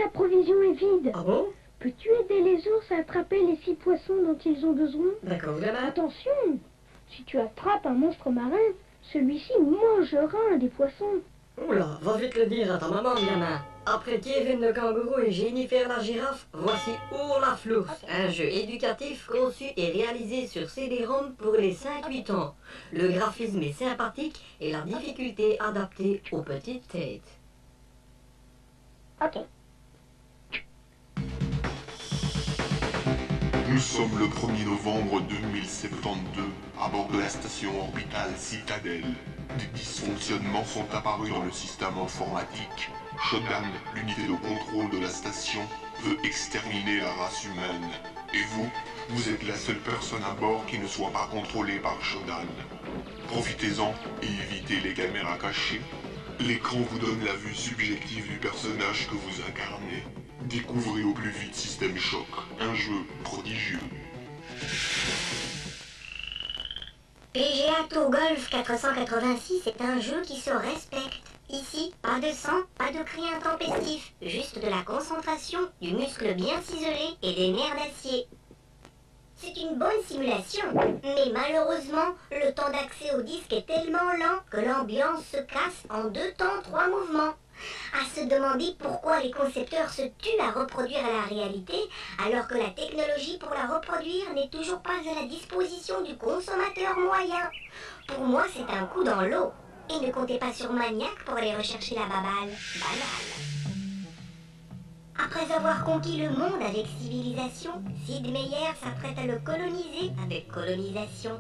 sa provision est vide. Ah bon? Peux-tu aider les ours à attraper les 6 poissons dont ils ont besoin? D'accord, gamin. Attention, si tu attrapes un monstre marin, celui-ci mangera un des poissons. Oula, va vite le dire à ta maman, gamin. Après Kevin le kangourou et Jennifer la girafe, voici Olaf l'ours, un jeu éducatif conçu et réalisé sur CD-ROM pour les 5-8 ans. Le graphisme est sympathique et la difficulté adaptée aux petites têtes. Ok. Nous sommes le 1er novembre 2072, à bord de la station orbitale Citadel. Des dysfonctionnements sont apparus dans le système informatique. Shodan, l'unité de contrôle de la station, veut exterminer la race humaine. Et vous êtes la seule personne à bord qui ne soit pas contrôlée par Shodan. Profitez-en et évitez les caméras cachées. L'écran vous donne la vue subjective du personnage que vous incarnez. Découvrez au plus vite System Shock, un jeu prodigieux. PGA Tour Golf 486 est un jeu qui se respecte. Ici, pas de sang, pas de cris intempestifs, juste de la concentration, du muscle bien ciselé et des nerfs d'acier. C'est une bonne simulation, mais malheureusement, le temps d'accès au disque est tellement lent que l'ambiance se casse en 2 temps 3 mouvements. À se demander pourquoi les concepteurs se tuent à reproduire la réalité alors que la technologie pour la reproduire n'est toujours pas à la disposition du consommateur moyen. Pour moi, c'est un coup dans l'eau. Et ne comptez pas sur Maniac pour aller rechercher la baballe banale. Après avoir conquis le monde avec civilisation, Sid Meier s'apprête à le coloniser avec colonisation.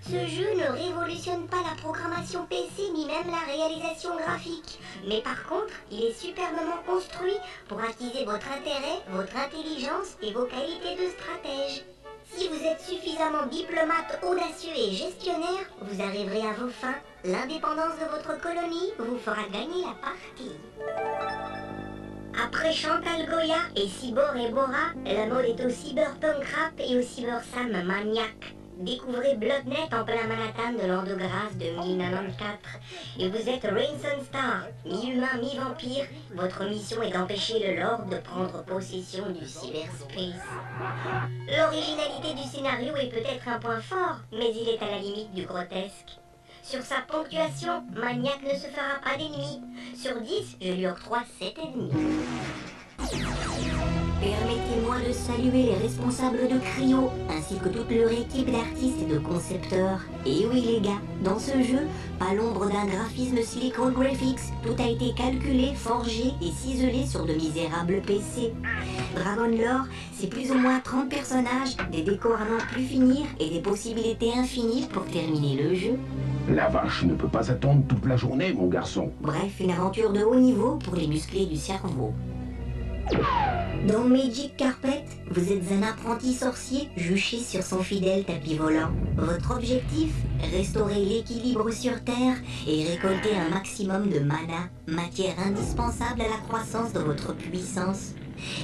Ce jeu ne révolutionne pas la programmation PC ni même la réalisation graphique. Mais par contre, il est superbement construit pour attiser votre intérêt, votre intelligence et vos qualités de stratège. Si vous êtes suffisamment diplomate, audacieux et gestionnaire, vous arriverez à vos fins. L'indépendance de votre colonie vous fera gagner la partie. Après Chantal Goya et Cybor et Bora, la mode est au cyberpunk rap et au cybersam maniaque. Découvrez Bloodnet en plein Manhattan de l'an de grâce de 1094. Et vous êtes Rainson Star, mi-humain, mi-vampire. Votre mission est d'empêcher le Lord de prendre possession du cyberspace. L'originalité du scénario est peut-être un point fort, mais il est à la limite du grotesque. Sur sa ponctuation, Maniac ne se fera pas d'ennemis. Sur 10, je lui octroie 7,5. Permettez-moi de saluer les responsables de Cryo, ainsi que toute leur équipe d'artistes et de concepteurs. Et oui les gars, dans ce jeu, pas l'ombre d'un graphisme Silicon Graphics, tout a été calculé, forgé et ciselé sur de misérables PC. Dragon Lore, c'est plus ou moins 30 personnages, des décors à n'en plus finir et des possibilités infinies pour terminer le jeu. La vache ne peut pas attendre toute la journée, mon garçon. Bref, une aventure de haut niveau pour les musclés du cerveau. Dans Magic Carpet, vous êtes un apprenti sorcier juché sur son fidèle tapis volant. Votre objectif, restaurer l'équilibre sur Terre et récolter un maximum de mana, matière indispensable à la croissance de votre puissance.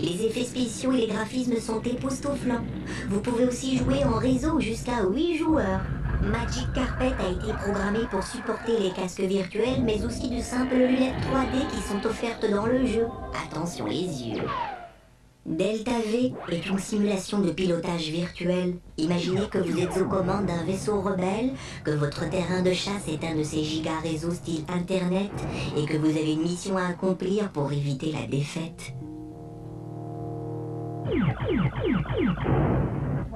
Les effets spéciaux et les graphismes sont époustouflants. Vous pouvez aussi jouer en réseau jusqu'à 8 joueurs. Magic Carpet a été programmé pour supporter les casques virtuels, mais aussi de simples lunettes 3D qui sont offertes dans le jeu. Attention les yeux. Delta V est une simulation de pilotage virtuel. Imaginez que vous êtes aux commandes d'un vaisseau rebelle, que votre terrain de chasse est un de ces giga-réseaux style Internet, et que vous avez une mission à accomplir pour éviter la défaite.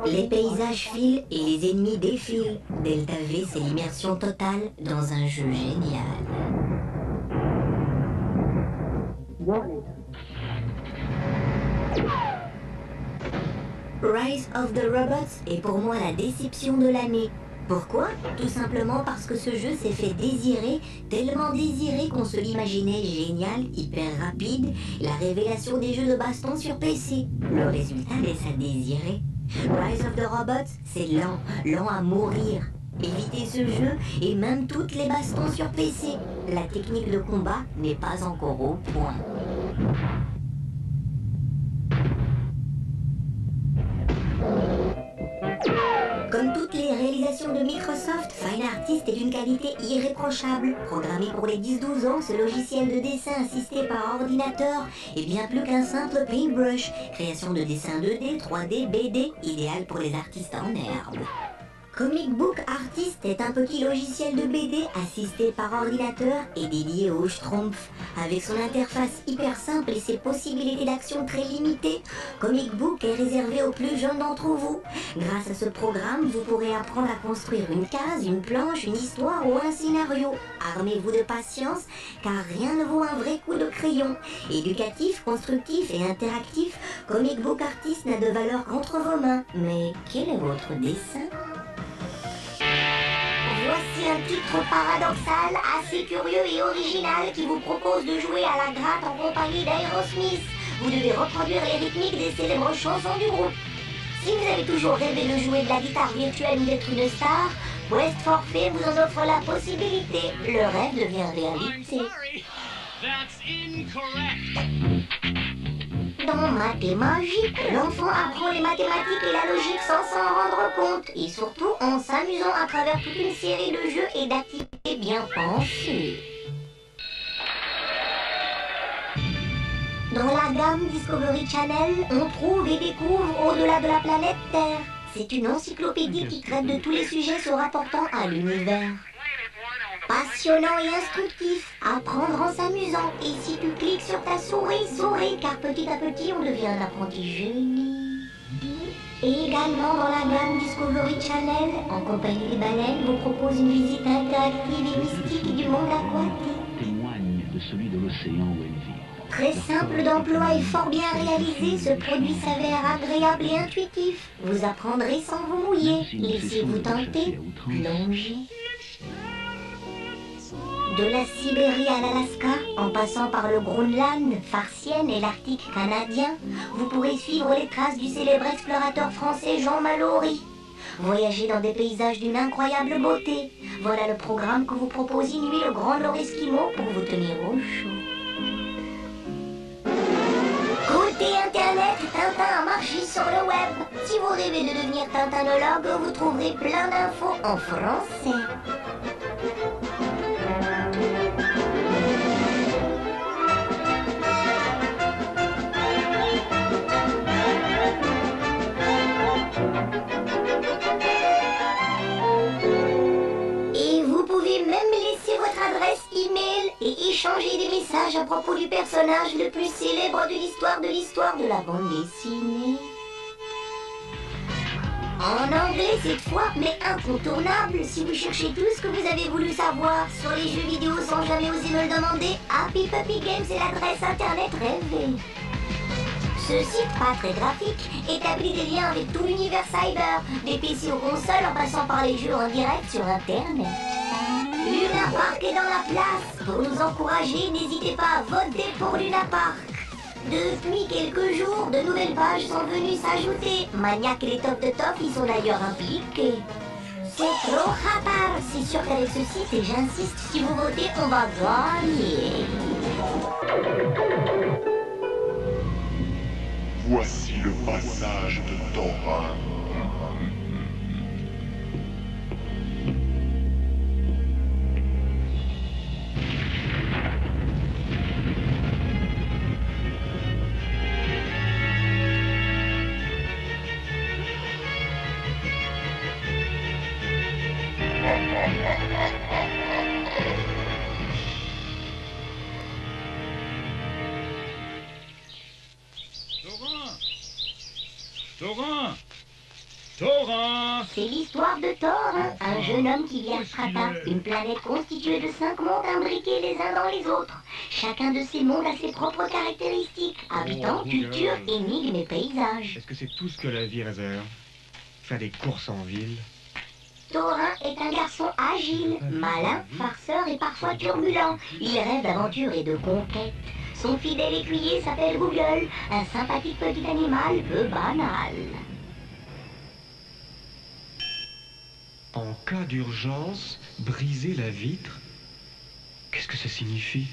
Les paysages filent et les ennemis défilent. Delta V, c'est l'immersion totale dans un jeu génial. Rise of the Robots est pour moi la déception de l'année. Pourquoi? Tout simplement parce que ce jeu s'est fait désirer, tellement désiré qu'on se l'imaginait génial, hyper rapide, la révélation des jeux de baston sur PC. Le résultat laisse à désirer. Rise of the Robots, c'est lent, lent à mourir. Évitez ce jeu et même toutes les bastons sur PC. La technique de combat n'est pas encore au point. Comme toutes les réalisations version de Microsoft, Fine Artist est d'une qualité irréprochable. Programmé pour les 10-12 ans, ce logiciel de dessin assisté par ordinateur est bien plus qu'un simple paintbrush. Création de dessins 2D, 3D, BD, idéal pour les artistes en herbe. Comic Book Artist est un petit logiciel de BD assisté par ordinateur et dédié aux Schtroumpfs. Avec son interface hyper simple et ses possibilités d'action très limitées, Comic Book est réservé aux plus jeunes d'entre vous. Grâce à ce programme, vous pourrez apprendre à construire une case, une planche, une histoire ou un scénario. Armez-vous de patience, car rien ne vaut un vrai coup de crayon. Éducatif, constructif et interactif, Comic Book Artist n'a de valeur qu'entre vos mains. Mais quel est votre dessin ? Voici un titre paradoxal, assez curieux et original qui vous propose de jouer à la gratte en compagnie d'Aerosmith. Vous devez reproduire les rythmiques des célèbres chansons du groupe. Si vous avez toujours rêvé de jouer de la guitare virtuelle ou d'être une star, West Forfait vous en offre la possibilité. Le rêve devient réalité. Dans Mathémagique, l'enfant apprend les mathématiques et la logique sans s'en rendre compte, et surtout en s'amusant à travers toute une série de jeux et d'activités bien pensées. Dans la gamme Discovery Channel, on trouve et découvre Au-delà de la planète Terre. C'est une encyclopédie qui traite de tous les sujets se rapportant à l'univers. Passionnant et instructif, apprendre en s'amusant. Et si tu cliques sur ta souris, car petit à petit on devient un apprenti génie. Et également dans la gamme Discovery Channel, en compagnie des baleines, vous propose une visite interactive et mystique du monde aquatique. Témoigne de celui de l'océan où elle vit. Très simple d'emploi et fort bien réalisé, ce produit s'avère agréable et intuitif. Vous apprendrez sans vous mouiller. Laissez-vous tenter, plongez. De la Sibérie à l'Alaska, en passant par le Groenland, Farcienne et l'Arctique canadien, vous pourrez suivre les traces du célèbre explorateur français Jean Mallory. Voyager dans des paysages d'une incroyable beauté. Voilà le programme que vous propose Inuit le Grand Nord Esquimau pour vous tenir au chaud. Côté internet, Tintin a marché sur le web. Si vous rêvez de devenir tintinologue, vous trouverez plein d'infos en français. Adresse email et échanger des messages à propos du personnage le plus célèbre de l'histoire de la bande dessinée. En anglais cette fois, mais incontournable, si vous cherchez tout ce que vous avez voulu savoir sur les jeux vidéo sans jamais oser me le demander, Happy Puppy Games est l'adresse internet rêvée. Ce site, pas très graphique, établit des liens avec tout l'univers cyber, des PC aux consoles en passant par les jeux en direct sur internet. Luna Park est dans la place. Pour nous encourager, n'hésitez pas à voter pour Luna Park. Depuis quelques jours, de nouvelles pages sont venues s'ajouter. Maniac et les Top de Top y sont d'ailleurs impliqués. C'est trop rapide. C'est sûr qu'avec ce site, et j'insiste, si vous votez, on va gagner. Voici le passage de Thorin. Thorin! C'est l'histoire de Thorin, un jeune homme qui vit à Strata, une planète constituée de 5 mondes imbriqués les uns dans les autres. Chacun de ces mondes a ses propres caractéristiques, habitants, culture, énigmes et paysages. Est-ce que c'est tout ce que la vie réserve? Faire des courses en ville? Thorin est un garçon agile, malin, farceur et parfois turbulent. Il rêve d'aventure et de conquête. Son fidèle écuyer s'appelle Google, un sympathique petit animal peu banal. En cas d'urgence, briser la vitre? Qu'est-ce que ça signifie?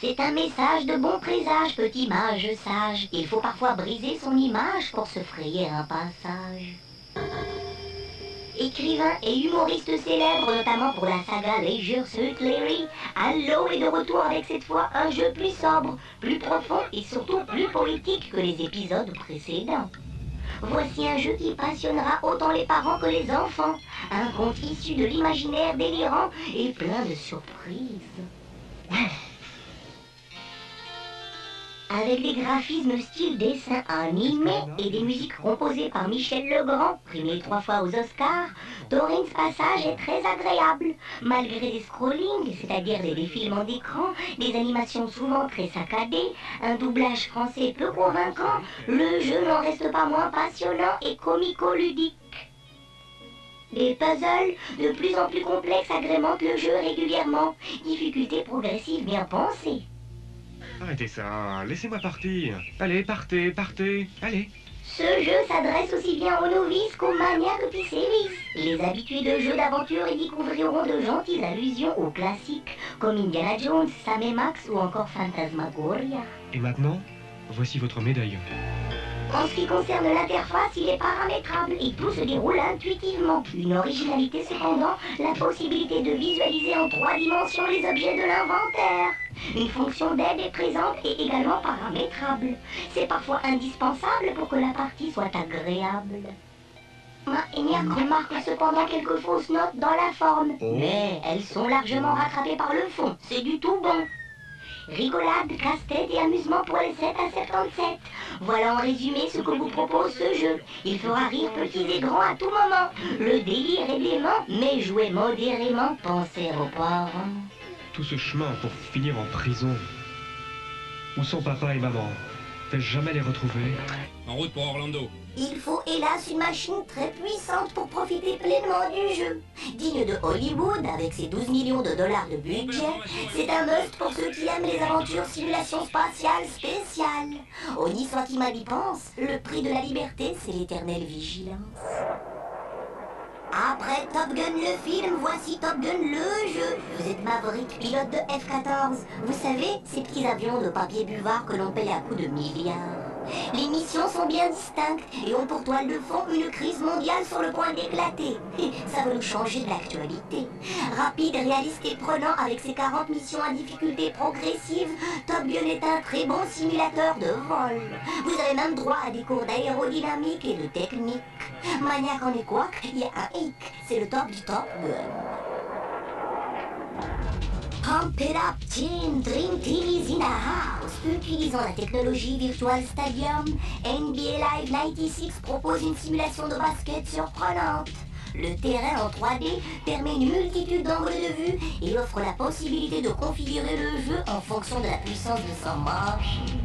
C'est un message de bon présage, petit mage sage. Il faut parfois briser son image pour se frayer un passage. Et Écrivain et humoriste célèbre, notamment pour la saga Leisure Suit Larry, Halo est de retour avec cette fois un jeu plus sobre, plus profond et surtout plus poétique que les épisodes précédents. Voici un jeu qui passionnera autant les parents que les enfants. Un conte issu de l'imaginaire délirant et plein de surprises. Avec des graphismes style dessin animé et des musiques composées par Michel Legrand, primé 3 fois aux Oscars, Doreen's Passage est très agréable. Malgré des scrollings, c'est-à-dire des défilements d'écran, des animations souvent très saccadées, un doublage français peu convaincant, le jeu n'en reste pas moins passionnant et comico-ludique. Des puzzles de plus en plus complexes agrémentent le jeu régulièrement, difficulté progressive bien pensée. Arrêtez ça, laissez-moi partir. Allez, partez, partez, allez. Ce jeu s'adresse aussi bien aux novices qu'aux maniaques pisséristes. Les habitués de jeux d'aventure y découvriront de gentilles allusions aux classiques, comme Indiana Jones, Sam et Max ou encore Phantasmagoria. Et maintenant, voici votre médaillon. En ce qui concerne l'interface, il est paramétrable et tout se déroule intuitivement. Une originalité cependant, la possibilité de visualiser en 3 dimensions les objets de l'inventaire. Une fonction d'aide est présente et également paramétrable. C'est parfois indispensable pour que la partie soit agréable. ENIAC remarque cependant quelques fausses notes dans la forme, mais elles sont largement rattrapées par le fond. C'est du tout bon. Rigolade, casse-tête et amusement pour les 7 à 77. Voilà en résumé ce que vous propose ce jeu. Il fera rire petits et grands à tout moment. Le délire est dément, mais jouez modérément, pensez aux parents. Tout ce chemin pour finir en prison. Où sont papa et maman? Vais-je jamais les retrouver? En route pour Orlando. Il faut hélas une machine très puissante pour profiter pleinement du jeu. Digne de Hollywood, avec ses 12 millions de dollars de budget, c'est un must pour ceux qui aiment les aventures simulation spatiale spéciale. Oni soit qui mal y pense, le prix de la liberté, c'est l'éternelle vigilance. Après Top Gun le film, voici Top Gun le jeu. Vous êtes Maverick, pilote de F-14. Vous savez, ces petits avions de papier buvard que l'on paye à coups de milliards. Les missions sont bien distinctes et ont pour toile de fond une crise mondiale sur le point d'éclater. Ça va nous changer de l'actualité. Rapide, réaliste et prenant avec ses 40 missions à difficulté progressive, Top Gun est un très bon simulateur de vol. Vous avez même droit à des cours d'aérodynamique et de technique. Maniaque en est quoi? Il y a un hic, c'est le top du Top Gun. Pump it up, team, Dream Team is in the house. Utilisant la technologie Virtual Stadium, NBA Live 96 propose une simulation de basket surprenante. Le terrain en 3D permet une multitude d'angles de vue et offre la possibilité de configurer le jeu en fonction de la puissance de son machine.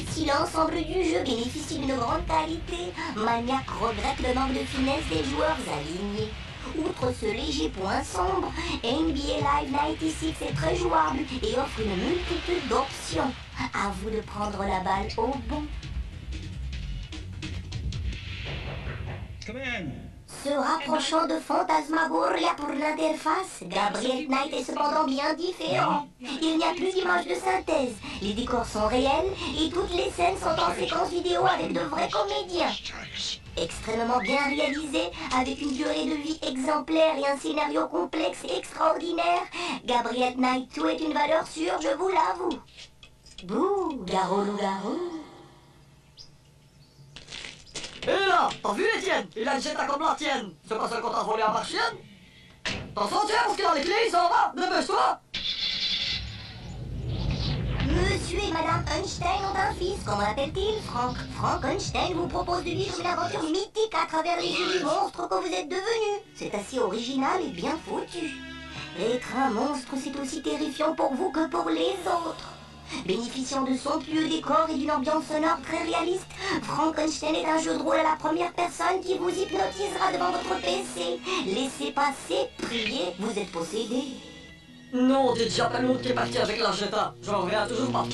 Si l'ensemble du jeu bénéficie d'une grande qualité, Maniac regrette le manque de finesse des joueurs alignés. Outre ce léger point sombre, NBA Live 96 est très jouable et offre une multitude d'options. À vous de prendre la balle au bon. Se rapprochant de Phantasmagoria pour l'interface, Gabriel Knight est cependant bien différent. Il n'y a plus d'image de synthèse, les décors sont réels et toutes les scènes sont en séquence vidéo avec de vrais comédiens. Extrêmement bien réalisé, avec une durée de vie exemplaire et un scénario complexe et extraordinaire, Gabriel Knight 2 est une valeur sûre, je vous l'avoue. Bouh, garou-loup-garou. Et là, t'as vu les tiennes? Il a une jetta comme la tienne. C'est pas ça qu'on t'a volé à marchienne? Attention, tiens, parce que dans les clés, il s'en va. Dépêche-toi. Monsieur et Madame Einstein ont un fils. Comment l'appelle-t-il? Frank. Frank Einstein vous propose de vivre une aventure mythique à travers les yeux du monstre que vous êtes devenu. C'est assez original et bien foutu. Être un monstre, c'est aussi terrifiant pour vous que pour les autres. Bénéficiant de somptueux décors et d'une ambiance sonore très réaliste, Frankenstein est un jeu de rôle à la première personne qui vous hypnotisera devant votre PC. Laissez passer, priez, vous êtes possédé. Non, t'es déjà pas le monde qui est parti avec la jetta. J'en reviens toujours pas.